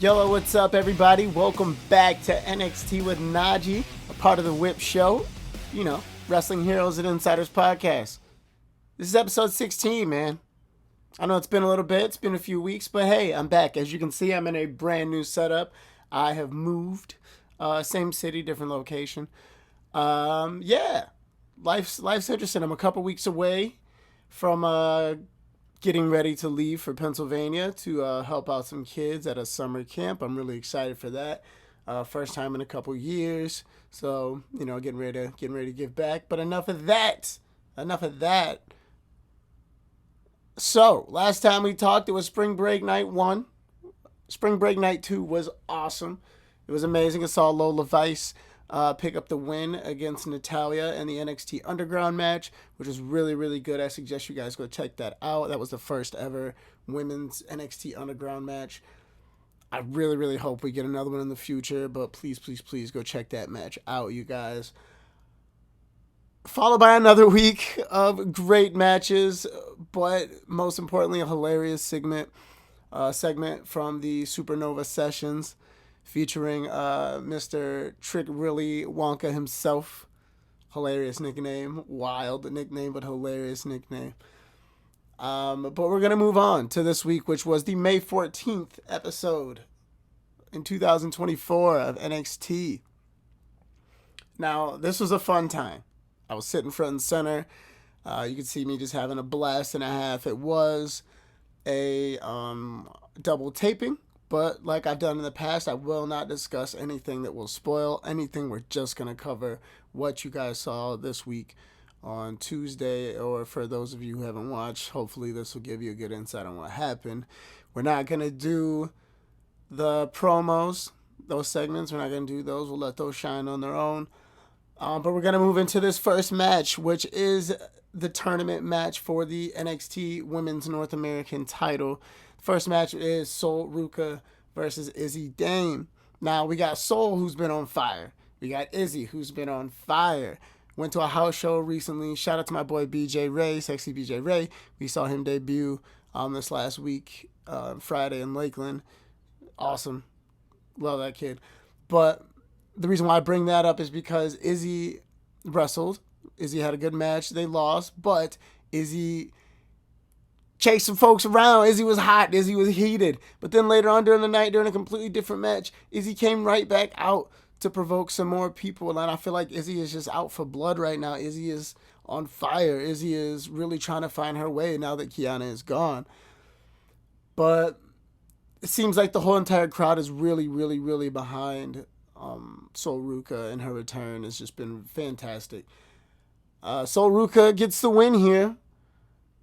Yo, what's up, everybody? Welcome back to NXT with Najee, a part of the Whip Show. You know, Wrestling Heroes and Insiders podcast. This is episode 16, man. I know it's been a little bit, it's been a few weeks, but hey, I'm back. As you can see, I'm in a brand new setup. I have moved. Same city, different location. Yeah, life's interesting. I'm a couple weeks away from getting ready to leave for Pennsylvania to help out some kids at a summer camp. I'm really excited for that. First time in a couple years, so getting ready to give back. But enough of that. So last time we talked, it was Spring Break Night 1. Spring Break Night 2 was awesome. It was amazing. I saw Lola Vice pick up the win against Natalia in the NXT Underground match, which was really, really good. I suggest you guys go check that out. That was the first ever women's NXT Underground match. I really, really hope we get another one in the future, but please, please, please go check that match out, you guys. Followed by another week of great matches, but most importantly, a hilarious segment from the Supernova Sessions, featuring Mr. Trick Willy Wonka himself. Hilarious nickname. Wild nickname, but hilarious nickname. But we're going to move on to this week, which was the May 14th episode in 2024 of NXT. Now, this was a fun time. I was sitting front and center. You could see me just having a blast and a half. It was a double taping. But like I've done in the past, I will not discuss anything that will spoil anything. We're just going to cover what you guys saw this week on Tuesday. Or for those of you who haven't watched, hopefully this will give you a good insight on what happened. We're not going to do the promos, those segments. We're not going to do those. We'll let those shine on their own. But we're going to move into this first match, which is the tournament match for the NXT Women's North American title. First match is Sol Ruca versus Izzy Dame. Now, we got Sol, who's been on fire. We got Izzy, who's been on fire. Went to a house show recently. Shout out to my boy BJ Ray, Sexy BJ Ray. We saw him debut this last week, Friday in Lakeland. Awesome. Love that kid. But the reason why I bring that up is because Izzy wrestled. Izzy had a good match. They lost, but Izzy chased some folks around. Izzy was hot. Izzy was heated. But then later on during the night, during a completely different match, Izzy came right back out to provoke some more people. And I feel like Izzy is just out for blood right now. Izzy is on fire. Izzy is really trying to find her way now that Kiana is gone. But it seems like the whole entire crowd is really, really, really behind Sol Ruca, and her return has just been fantastic. Sol Ruca gets the win here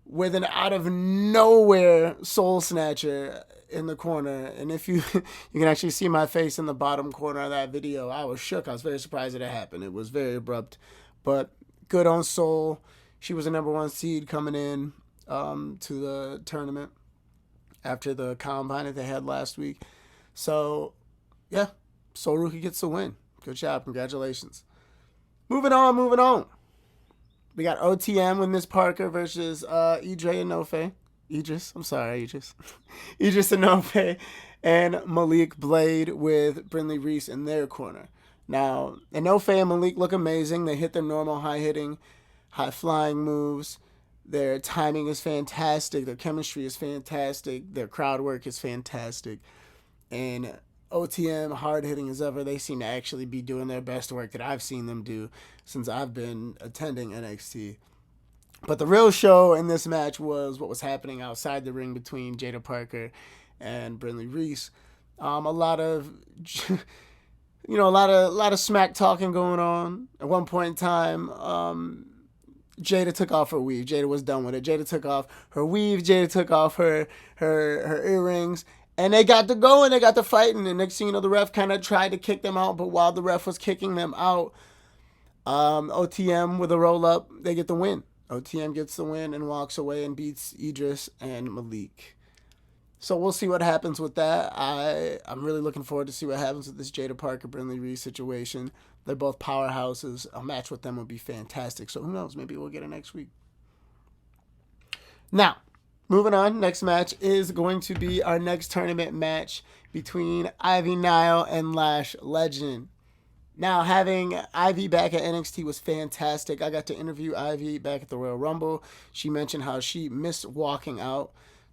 with an out of nowhere soul snatcher in the corner. And if you can actually see my face in the bottom corner of that video, I was shook. I was very surprised that it happened. It was very abrupt, but good on Sol. She was a number one seed coming in to the tournament after the combine that they had last week. So yeah, Sol Ruca gets the win. Good job. Congratulations. Moving on. We got OTM with Miss Parker versus Idris Enofe. Idris Enofe and Malik Blade with Brindley Reese in their corner. Now, Enofe and Malik look amazing. They hit their normal high-hitting, high-flying moves. Their timing is fantastic. Their chemistry is fantastic. Their crowd work is fantastic. And OTM, hard-hitting as ever, they seem to actually be doing their best work that I've seen them do since I've been attending NXT. But the real show in this match was what was happening outside the ring between Jada Parker and Brindley Reese. A lot of smack talking going on. At one point in time, Jada took off her weave. Jada was done with it. Jada took off her weave. Jada took off her earrings. And they got to going, they got to fighting, and next thing you know, the ref kind of tried to kick them out, but while the ref was kicking them out, OTM with a roll-up, they get the win. OTM gets the win and walks away and beats Idris and Malik. So we'll see what happens with that. I'm really looking forward to see what happens with this Jada Parker, Brindley Reese situation. They're both powerhouses. A match with them would be fantastic. So who knows? Maybe we'll get it next week. Now, Moving on, next match is going to be our next tournament match between Ivy Nile and Lash Legend. Now, having Ivy back at NXT was fantastic. I got to interview Ivy back at the Royal Rumble. She mentioned how she missed walking out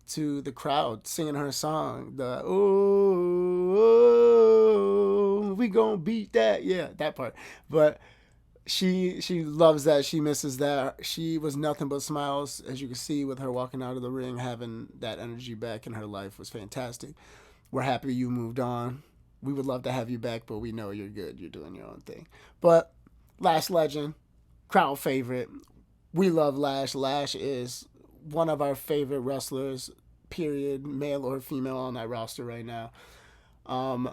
to the crowd singing her song. The "Oh, we gonna beat that." Yeah, that part. But she loves that. She misses that. She was nothing but smiles, as you can see, with her walking out of the ring. Having that energy back in her life was fantastic. We're happy you moved on. We would love to have you back, but we know you're good. You're doing your own thing. But Lash Legend, crowd favorite. We love Lash. Lash is one of our favorite wrestlers, period, male or female, on that roster right now. Um,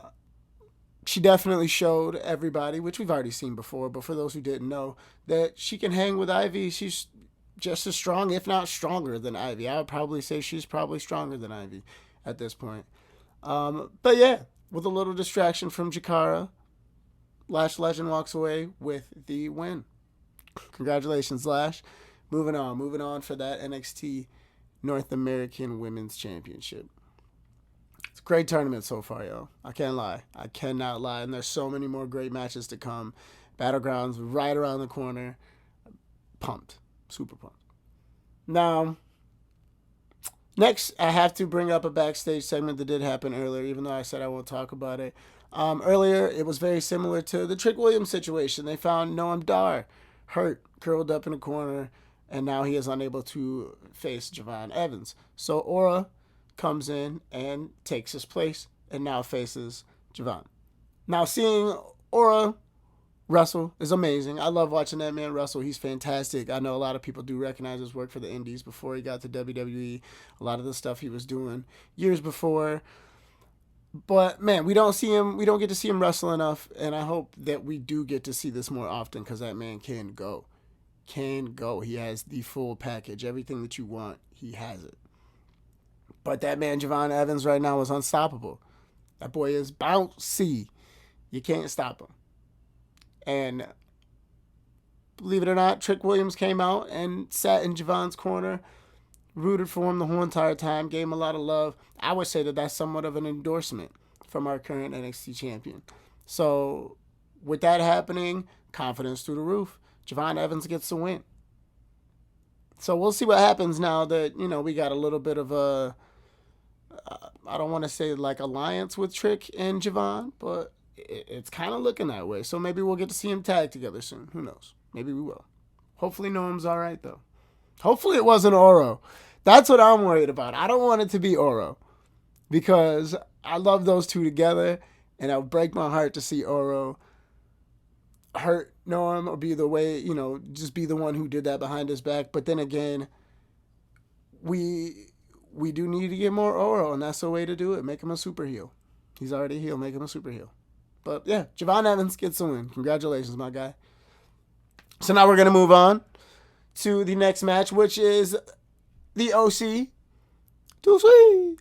she definitely showed everybody, which we've already seen before, but for those who didn't know, that she can hang with Ivy. She's just as strong, if not stronger than Ivy. I would probably say she's probably stronger than Ivy at this point. But yeah, with a little distraction from Jakara, Lash Legend walks away with the win. Congratulations, Lash. Moving on for that NXT North American Women's Championship. It's a great tournament so far, yo. I can't lie. I cannot lie. And there's so many more great matches to come. Battlegrounds right around the corner. Pumped. Super pumped. Now, next, I have to bring up a backstage segment that did happen earlier, even though I said I won't talk about it. Earlier, it was very similar to the Trick Williams situation. They found Noam Dar hurt, curled up in a corner, and now he is unable to face Javon Evans. So Aura comes in and takes his place and now faces Javon. Now, seeing Aura wrestle is amazing. I love watching that man wrestle. He's fantastic. I know a lot of people do recognize his work for the Indies before he got to WWE. A lot of the stuff he was doing years before. But man, we don't get to see him wrestle enough, and I hope that we do get to see this more often because that man can go. Can go. He has the full package. Everything that you want, he has it. But that man, Javon Evans, right now is unstoppable. That boy is bouncy. You can't stop him. And believe it or not, Trick Williams came out and sat in Javon's corner, rooted for him the whole entire time, gave him a lot of love. I would say that that's somewhat of an endorsement from our current NXT champion. So with that happening, confidence through the roof. Javon Evans gets the win. So we'll see what happens now that, we got a little bit of a, I don't want to say like alliance with Trick and Javon, but it's kind of looking that way. So maybe we'll get to see him tag together soon. Who knows? Maybe we will. Hopefully Noam's all right, though. Hopefully it wasn't Oro. That's what I'm worried about. I don't want it to be Oro because I love those two together, and it would break my heart to see Oro hurt Noam or be the way, just be the one who did that behind his back. But then again, we do need to get more Oro, and that's the way to do it. Make him a super heel. He's already a heel. Make him a super heel. But yeah, Javon Evans gets the win. Congratulations, my guy. So now we're going to move on to the next match, which is the OC Too Sweet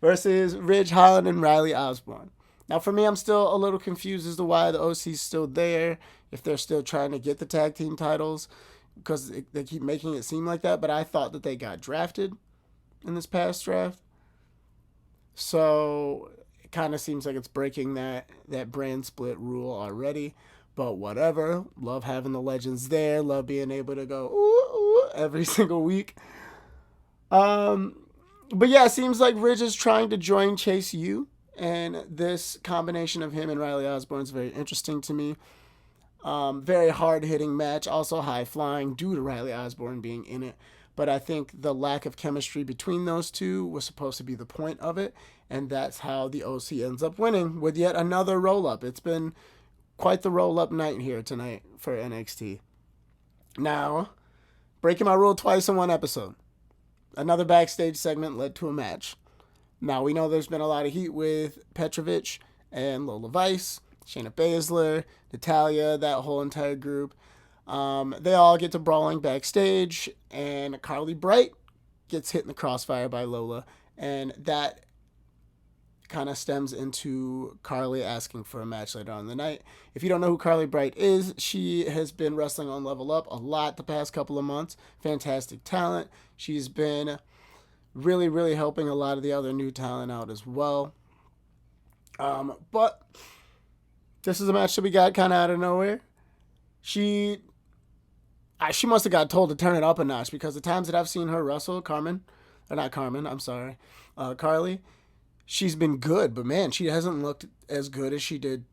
versus Ridge Holland and Riley Osborne. Now, for me, I'm still a little confused as to why the OC's still there, if they're still trying to get the tag team titles, because they keep making it seem like that, but I thought that they got drafted in this past draft. So it kind of seems like it's breaking that brand split rule already. But whatever. Love having the legends there. Love being able to go ooh, ooh, every single week. But yeah, it seems like Ridge is trying to join Chase U. And this combination of him and Riley Osborne is very interesting to me. Very hard-hitting match. Also high-flying due to Riley Osborne being in it. But I think the lack of chemistry between those two was supposed to be the point of it. And that's how the OC ends up winning with yet another roll-up. It's been quite the roll-up night here tonight for NXT. Now, breaking my rule twice in one episode. Another backstage segment led to a match. Now, we know there's been a lot of heat with Petrovich and Lola Vice, Shayna Baszler, Natalya, that whole entire group. They all get to brawling backstage, and Carly Bright gets hit in the crossfire by Lola, and that kind of stems into Carly asking for a match later on in the night. If you don't know who Carly Bright is, she has been wrestling on Level Up a lot the past couple of months. Fantastic talent. She's been really, really helping a lot of the other new talent out as well. But this is a match that we got kind of out of nowhere. She must have got told to turn it up a notch, because the times that I've seen her wrestle, Carly, she's been good, but man, she hasn't looked as good as she did,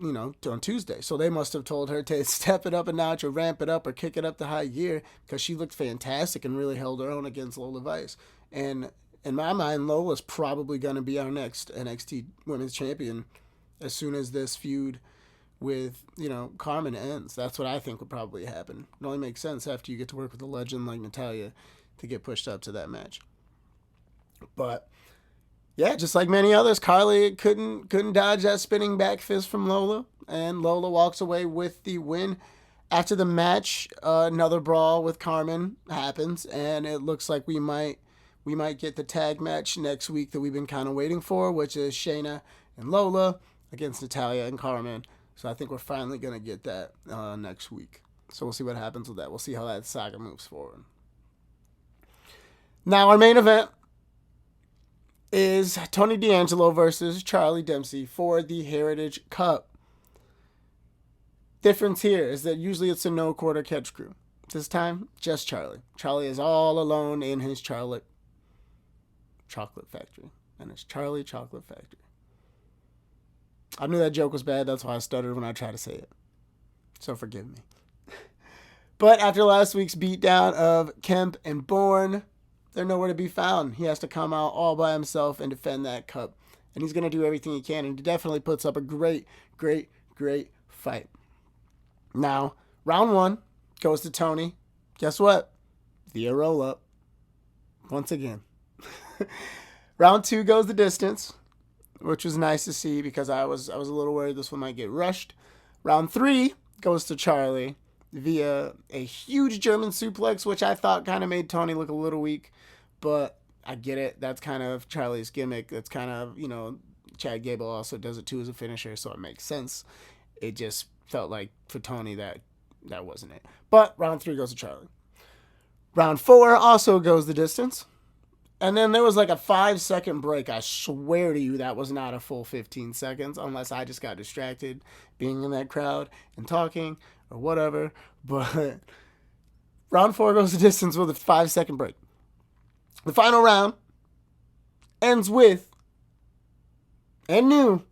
on Tuesday. So they must have told her to step it up a notch or ramp it up or kick it up to high gear, because she looked fantastic and really held her own against Lola Vice. And in my mind, Lola's probably going to be our next NXT Women's Champion as soon as this feud with, Carmen ends. That's what I think would probably happen. It only makes sense after you get to work with a legend like Natalya to get pushed up to that match. But yeah, just like many others, Carly couldn't dodge that spinning back fist from Lola, and Lola walks away with the win. After the match, another brawl with Carmen happens, and it looks like we might get the tag match next week that we've been kind of waiting for, which is Shayna and Lola against Natalya and Carmen. So I think we're finally going to get that next week. So we'll see what happens with that. We'll see how that saga moves forward. Now, our main event is Tony D'Angelo versus Charlie Dempsey for the Heritage Cup. Difference here is that usually it's a no quarter catch crew. This time, just Charlie. Charlie is all alone in his chocolate factory. And it's Charlie Chocolate Factory. I knew that joke was bad. That's why I stuttered when I tried to say it. So forgive me. But after last week's beatdown of Kemp and Bourne, they're nowhere to be found. He has to come out all by himself and defend that cup. And he's going to do everything he can. And he definitely puts up a great, great, great fight. Now, round 1 goes to Tony. Guess what? Via roll-up. Once again. Round 2 goes the distance, which was nice to see, because I was a little worried this one might get rushed. Round 3 goes to Charlie via a huge German suplex, which I thought kind of made Tony look a little weak, but I get it. That's kind of Charlie's gimmick. That's kind of, Chad Gable also does it too as a finisher, so it makes sense. It just felt like for Tony that wasn't it. But round 3 goes to Charlie. Round 4 also goes the distance. And then there was like a 5-second break. I swear to you that was not a full 15 seconds, unless I just got distracted being in that crowd and talking or whatever. But round 4 goes the distance with a 5-second break. The final round ends with a new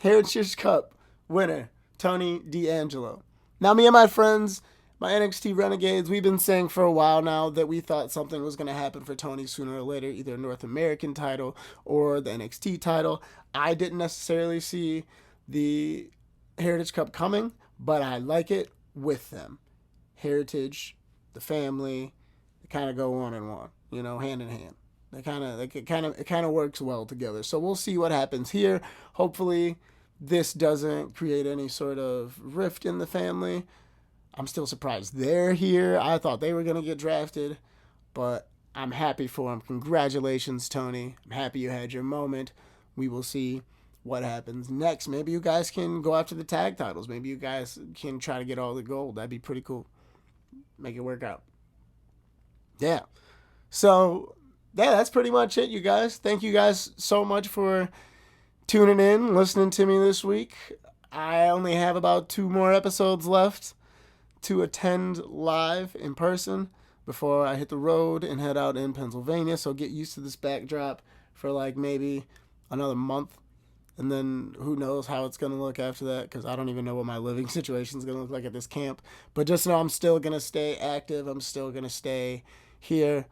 Heritage Cup winner, Tony D'Angelo. Now, me and my friends, my NXT Renegades, we've been saying for a while now that we thought something was going to happen for Tony sooner or later, either a North American title or the NXT title. I didn't necessarily see the Heritage Cup coming, but I like it with them. Heritage, the family, they kind of go on and on, hand in hand. It kind of works well together. So we'll see what happens here. Hopefully this doesn't create any sort of rift in the family. I'm still surprised they're here. I thought they were going to get drafted, but I'm happy for them. Congratulations, Tony. I'm happy you had your moment. We will see what happens next. Maybe you guys can go after the tag titles. Maybe you guys can try to get all the gold. That'd be pretty cool. Make it work out. Yeah. So, yeah, that's pretty much it, you guys. Thank you guys so much for tuning in, listening to me this week. I only have about 2 more episodes left to attend live in person before I hit the road and head out in Pennsylvania. So get used to this backdrop for like maybe another month. And then who knows how it's going to look after that, because I don't even know what my living situation is going to look like at this camp. But just know I'm still going to stay active. I'm still going to stay here.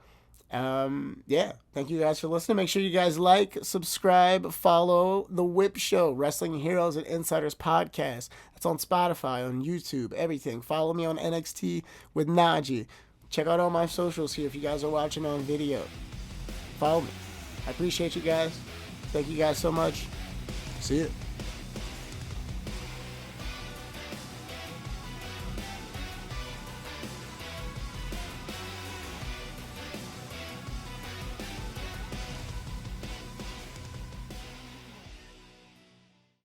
Thank you guys for listening. Make sure you guys like, subscribe, follow The Whip Show, Wrestling Heroes and Insiders Podcast. It's on Spotify, on YouTube, everything. Follow me on NXT with Najee. Check out all my socials here if you guys are watching on video. Follow me. I appreciate you guys. Thank you guys so much. See you.